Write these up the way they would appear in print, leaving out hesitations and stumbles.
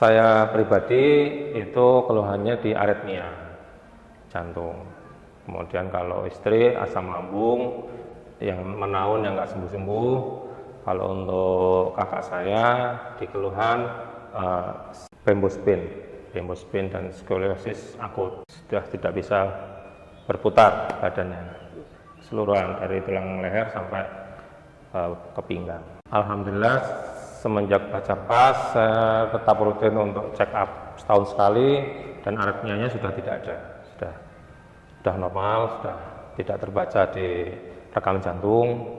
Saya pribadi itu keluhannya di aritmia jantung. Kemudian kalau istri asam lambung yang menaun yang nggak sembuh-sembuh. Kalau untuk kakak saya di keluhan bembospin dan skoliosis akut, sudah tidak bisa berputar badannya, keseluruhan dari tulang leher sampai ke pinggang. Alhamdulillah semenjak baca pas saya tetap rutin untuk check up setahun sekali dan aritmianya sudah tidak ada, sudah normal, sudah tidak terbaca di rekam jantung.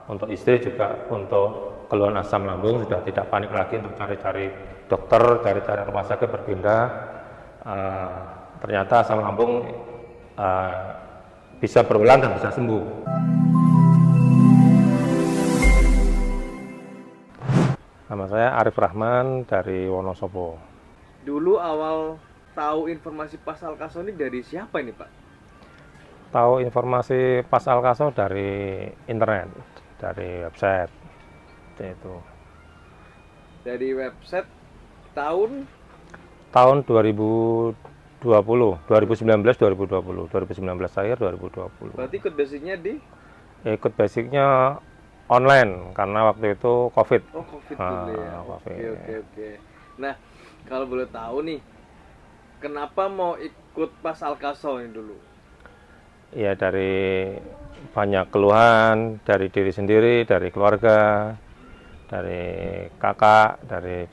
Untuk istri juga untuk keluhan asam lambung sudah tidak panik lagi untuk cari-cari dokter, cari-cari rumah sakit berpindah. Ternyata asam lambung bisa berulang dan bisa sembuh. Nama saya Arif Rahman dari Wonosobo. Dulu awal tahu informasi pasal kaso ini dari siapa ini Pak? Tahu informasi pas Alkaso dari internet, dari website itu. Dari website tahun Tahun 2020, 2019, 2020, 2019 akhir 2020. berarti ikut basicnya di Ikut basicnya online karena waktu itu COVID. oh COVID dulu ya. COVID. Oke. Nah, kalau boleh tahu nih, kenapa mau ikut pasal kaso ini dulu? Ya dari banyak keluhan dari diri sendiri, dari keluarga, dari kakak, dari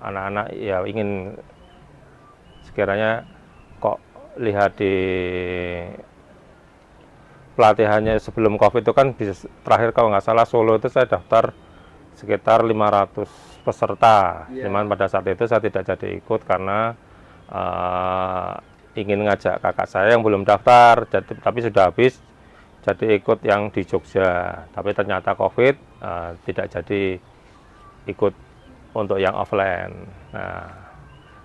anak-anak, ya ingin sekiranya kok lihat di pelatihannya sebelum COVID itu kan bisa, terakhir kalau nggak salah Solo itu saya daftar sekitar 500 peserta. Cuman pada saat itu saya tidak jadi ikut karena ingin ngajak kakak saya yang belum daftar, tapi sudah habis, jadi ikut yang di Jogja. Tapi ternyata COVID, tidak jadi ikut untuk yang offline. Nah,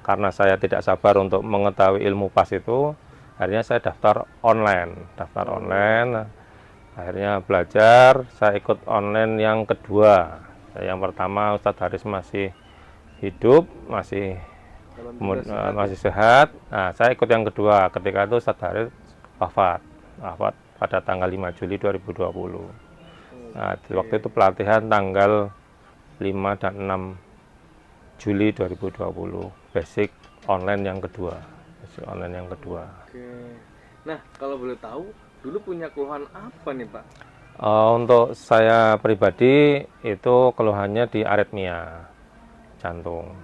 karena saya tidak sabar untuk mengetahui ilmu PAS itu, akhirnya saya daftar online. Akhirnya belajar, saya ikut online yang kedua. Yang pertama Ustadz Haris masih hidup, masih sehat. Nah, saya ikut yang kedua. Ketika itu Ustadz Haris wafat pada tanggal 5 Juli 2020. Nah, waktu itu pelatihan tanggal 5 dan 6 Juli 2020. Basic online yang kedua. Oke. Nah, kalau boleh tahu, dulu punya keluhan apa nih Pak? Untuk saya pribadi itu keluhannya di aritmia jantung.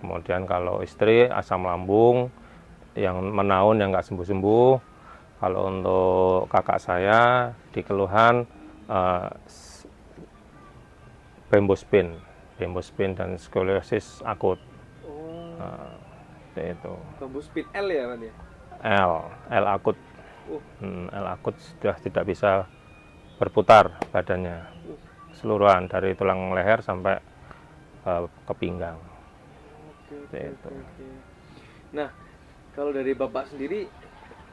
Kemudian kalau istri asam lambung yang menaun yang nggak sembuh-sembuh. Kalau untuk kakak saya di keluhan bembospin dan skoliosis akut. Itu. Bembospin L ya Pak ya? L akut. L akut sudah tidak bisa berputar badannya, keseluruhan dari tulang leher sampai ke pinggang. Oke. Nah, kalau dari Bapak sendiri,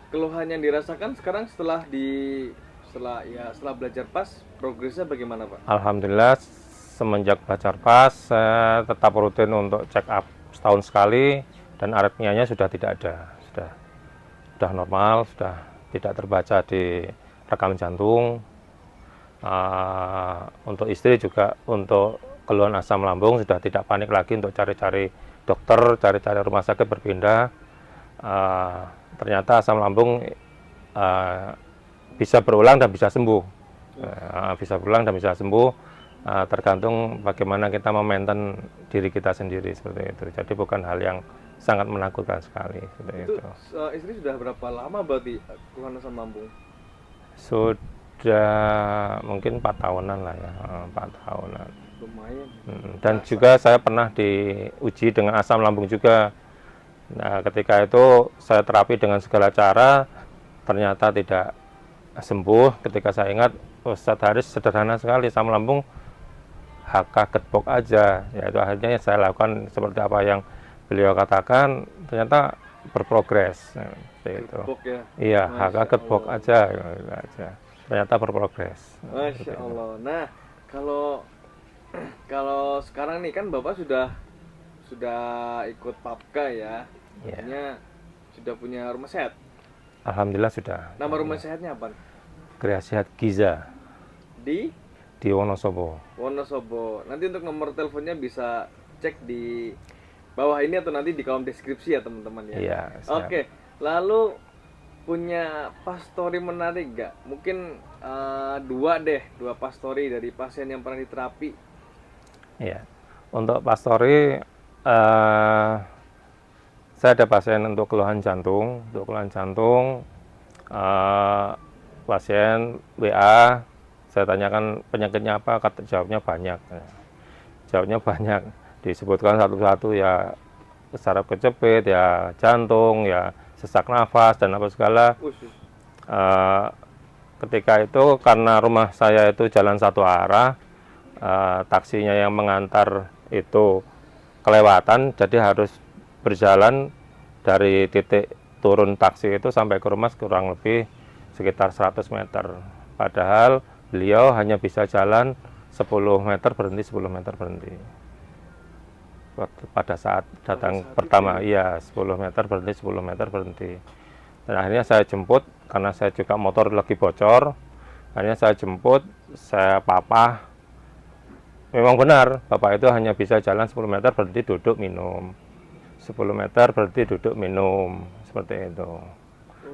keluhan yang dirasakan sekarang setelah belajar pas, progresnya bagaimana Pak? Alhamdulillah semenjak belajar pas saya tetap rutin untuk check up setahun sekali dan aritmianya sudah tidak ada, sudah normal, sudah tidak terbaca di rekam jantung. Untuk istri juga untuk keluhan asam lambung sudah tidak panik lagi untuk cari-cari dokter, cari-cari rumah sakit berpindah. Ternyata asam lambung bisa berulang dan bisa sembuh. Tergantung bagaimana kita memaintain diri kita sendiri seperti itu. Jadi bukan hal yang sangat menakutkan sekali. Itu istri sudah berapa lama berarti keluhan asam lambung? Sudah mungkin 4 tahunan lah ya, 4 tahunan. Lumayan. Dan juga saya pernah diuji dengan asam lambung juga. Nah, ketika itu saya terapi dengan segala cara, ternyata tidak sembuh. Ketika saya ingat, Ustadz Haris sederhana sekali, asam lambung HK getbox aja. Yaitu akhirnya saya lakukan seperti apa yang beliau katakan, ternyata berprogres. Getbox ya? Iya, HK getbox aja. Ternyata berprogres. Masya Allah. Nah, kalau Kalau sekarang nih kan Bapak sudah ikut PAPKA ya. Ya. Artinya sudah punya rumah sehat. Alhamdulillah sudah. Nama rumah sehatnya apa? Kreasi Sehat Giza Di di Wonosobo. Wonosobo. Nanti untuk nomor teleponnya bisa cek di bawah ini atau nanti di kolom deskripsi ya teman-teman ya. Iya, siap. Oke, lalu punya pastori menarik nggak? Mungkin dua pastori dari pasien yang pernah diterapi. Iya. Untuk pastori, saya ada pasien untuk keluhan jantung. Untuk keluhan jantung, pasien WA, saya tanyakan penyakitnya apa, jawabnya banyak. Jawabnya banyak, disebutkan satu-satu ya, saraf kejepit, ya jantung, ya sesak nafas dan apa segala. Eh, ketika itu karena rumah saya itu jalan satu arah, taksinya yang mengantar itu kelewatan, jadi harus berjalan dari titik turun taksi itu sampai ke rumah kurang lebih sekitar 100 meter. Padahal beliau hanya bisa jalan 10 meter berhenti, 10 meter berhenti. Pada saat datang pertama, iya 10 meter berhenti, 10 meter berhenti. Dan akhirnya saya jemput, karena saya juga motor lagi bocor. Akhirnya saya jemput, saya papah. Memang benar, Bapak itu hanya bisa jalan 10 meter berhenti duduk minum. 10 meter berhenti duduk minum, seperti itu.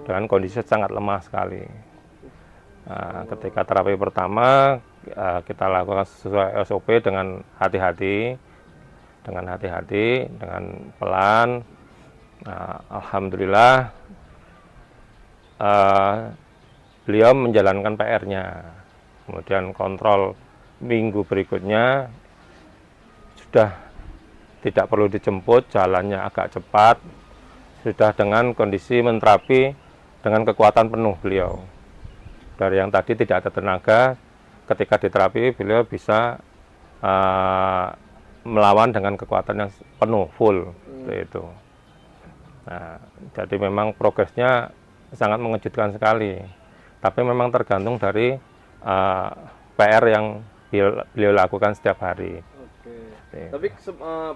Dengan kondisi sangat lemah sekali. Nah, ketika terapi pertama, kita lakukan sesuai SOP dengan hati-hati, dengan pelan. Nah, alhamdulillah beliau menjalankan PR-nya. Kemudian kontrol minggu berikutnya sudah tidak perlu dijemput, jalannya agak cepat, sudah dengan kondisi menterapi dengan kekuatan penuh beliau. Dari yang tadi tidak ada tenaga, ketika diterapi beliau bisa melawan dengan kekuatan yang penuh, full, seperti itu. Nah, jadi memang progresnya sangat mengejutkan sekali. Tapi memang tergantung dari PR yang beliau lakukan setiap hari. Oke. Tapi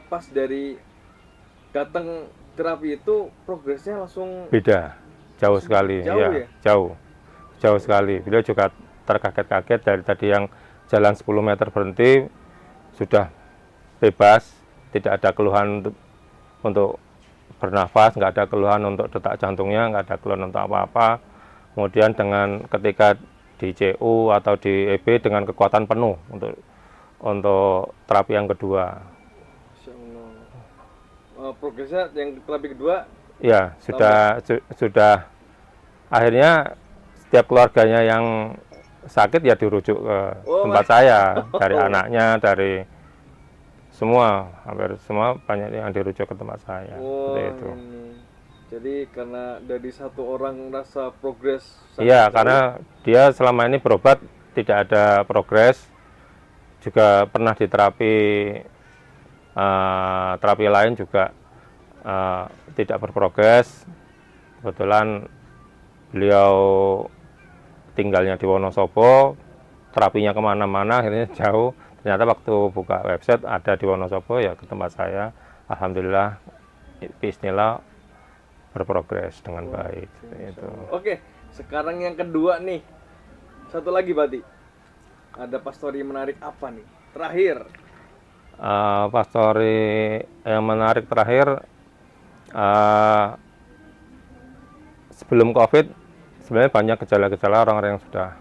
pas dari datang terapi itu progresnya langsung Beda, jauh sekali. jauh ya? Jauh sekali. Beliau juga terkaget-kaget dari tadi yang jalan 10 meter berhenti, sudah bebas, tidak ada keluhan untuk bernafas, nggak ada keluhan untuk detak jantungnya, nggak ada keluhan untuk apa-apa. Kemudian dengan ketika di CU atau di EB dengan kekuatan penuh untuk terapi yang kedua. Masya Allah. Progresnya yang terapi kedua? Ya, sudah akhirnya setiap keluarganya yang sakit ya dirujuk ke tempat saya, dari anaknya, dari semua, hampir semua banyak yang dirujuk ke tempat saya. Seperti itu. Jadi karena dari satu orang rasa progres. Iya, karena dia selama ini berobat tidak ada progres, juga pernah diterapi terapi lain juga tidak berprogres. Kebetulan beliau tinggalnya di Wonosobo, terapinya kemana-mana, akhirnya jauh. Ternyata waktu buka website ada di Wonosobo, ya ke tempat saya. Alhamdulillah, bismillah, berprogres dengan baik. Itu. Oke, sekarang yang kedua nih, satu lagi Bati, ada pastori menarik apa nih? Terakhir. Pastori yang menarik terakhir, sebelum COVID, sebenarnya banyak gejala-gejala orang-orang yang sudah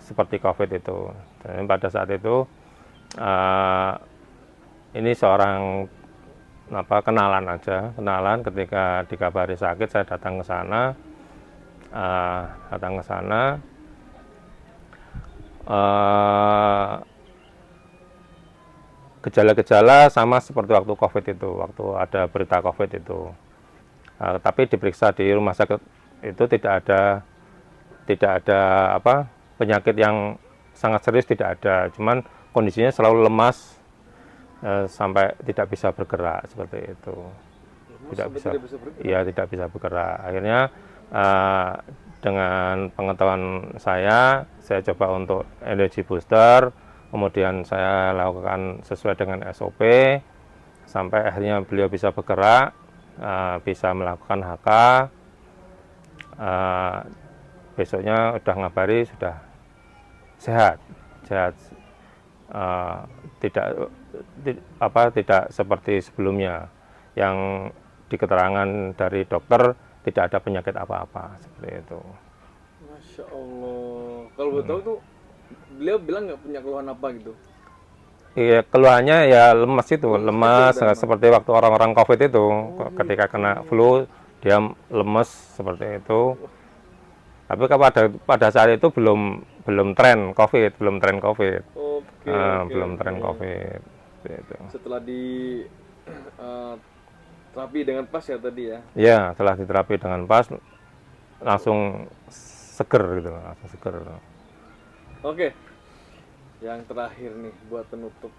seperti COVID itu. Dan pada saat itu, ini seorang kenalan ketika dikabari sakit, saya datang ke sana. Gejala-gejala sama seperti waktu COVID itu, waktu ada berita COVID itu. Tapi diperiksa di rumah sakit itu tidak ada penyakit yang sangat serius, tidak ada. Cuman kondisinya selalu lemas, sampai tidak bisa bergerak, seperti itu. Tidak bisa bergerak. Akhirnya dengan pengetahuan saya coba untuk energi booster, kemudian saya lakukan sesuai dengan SOP, sampai akhirnya beliau bisa bergerak, bisa melakukan HK. Besoknya udah ngabari sudah sehat, sehat, tidak tidak seperti sebelumnya yang di keterangan dari dokter tidak ada penyakit apa-apa seperti itu. Masya Allah. Kalau gue tahu tuh beliau bilang nggak punya keluhan apa gitu. Iya, keluhannya ya lemas itu, lemas udah seperti waktu orang-orang COVID itu, ketika kena flu dia lemes seperti itu. Tapi pada saat itu belum tren COVID, belum tren COVID. Oke, Belum tren COVID. Gitu. Setelah di terapi dengan pas ya tadi ya. Ya, setelah diterapi dengan pas langsung seger gitu, langsung seger. Oke. Yang terakhir nih buat penutup.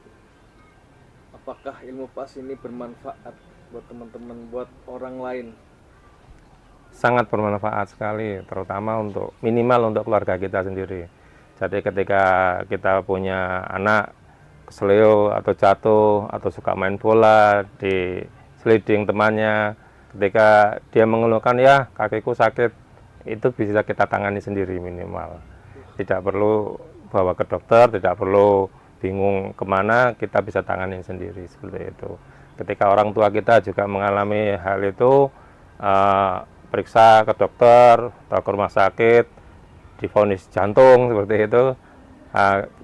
Apakah ilmu pas ini bermanfaat buat teman-teman, buat orang lain? Sangat bermanfaat sekali, terutama minimal untuk keluarga kita sendiri. Jadi ketika kita punya anak keseleo atau jatuh atau suka main bola di sliding temannya, ketika dia mengeluhkan ya kakiku sakit, itu bisa kita tangani sendiri minimal. Tidak perlu bawa ke dokter, tidak perlu bingung kemana, kita bisa tangani sendiri seperti itu. Ketika orang tua kita juga mengalami hal itu, periksa ke dokter atau ke rumah sakit, divonis jantung seperti itu,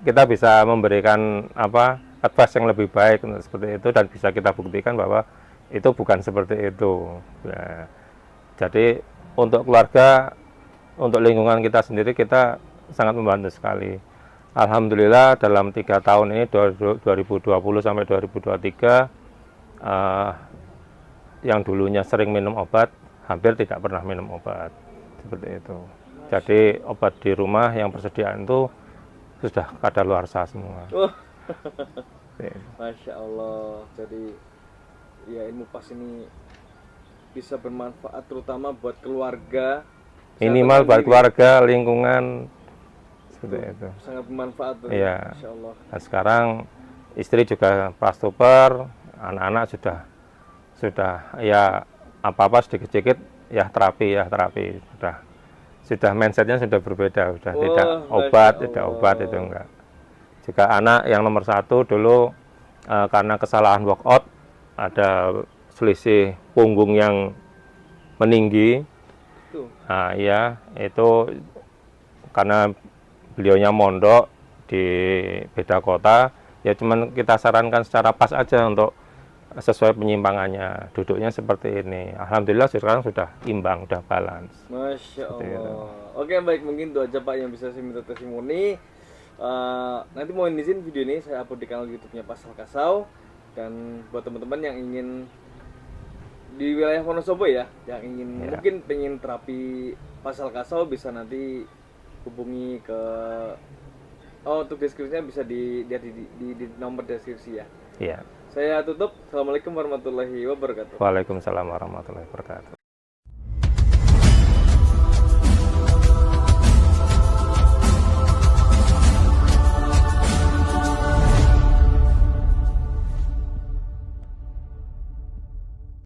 kita bisa memberikan advice yang lebih baik seperti itu, dan bisa kita buktikan bahwa itu bukan seperti itu. Nah, jadi untuk keluarga, untuk lingkungan kita sendiri, kita sangat membantu sekali. Alhamdulillah dalam 3 tahun ini 2020 sampai 2023, yang dulunya sering minum obat hampir tidak pernah minum obat seperti itu. Jadi obat di rumah yang persediaan itu sudah kadaluarsa semua. Masya Allah. Jadi ya ilmu pas ini bisa bermanfaat terutama buat keluarga. Minimal buat keluarga, lingkungan seperti itu. Sangat bermanfaat tuh. Iya. Masya Allah. Nah, sekarang istri juga prastoper, anak-anak sudah ya apa-apa sedikit-sedikit ya terapi sudah mindsetnya sudah berbeda, sudah tidak obat itu enggak. Juga anak yang nomor 1 dulu karena kesalahan walkout, ada selisih punggung yang meninggi. Nah, iya, itu karena beliaunya mondok di beda kota, ya cuman kita sarankan secara pas aja untuk sesuai penyimpangannya, duduknya seperti ini. Alhamdulillah sekarang sudah imbang, sudah balance. Masya Allah. Oke, baik, mungkin itu aja Pak yang bisa saya minta testimoni. Nanti mohon izin video ini saya upload di kanal YouTube-nya Pasal Kasau. Dan buat teman-teman yang ingin di wilayah Wonosobo ya, yang ingin mungkin pengen terapi Pasal Kasau, bisa nanti hubungi ke untuk deskripsinya bisa dilihat di nomor deskripsi ya. Iya. Saya tutup. Assalamualaikum warahmatullahi wabarakatuh. Waalaikumsalam warahmatullahi wabarakatuh.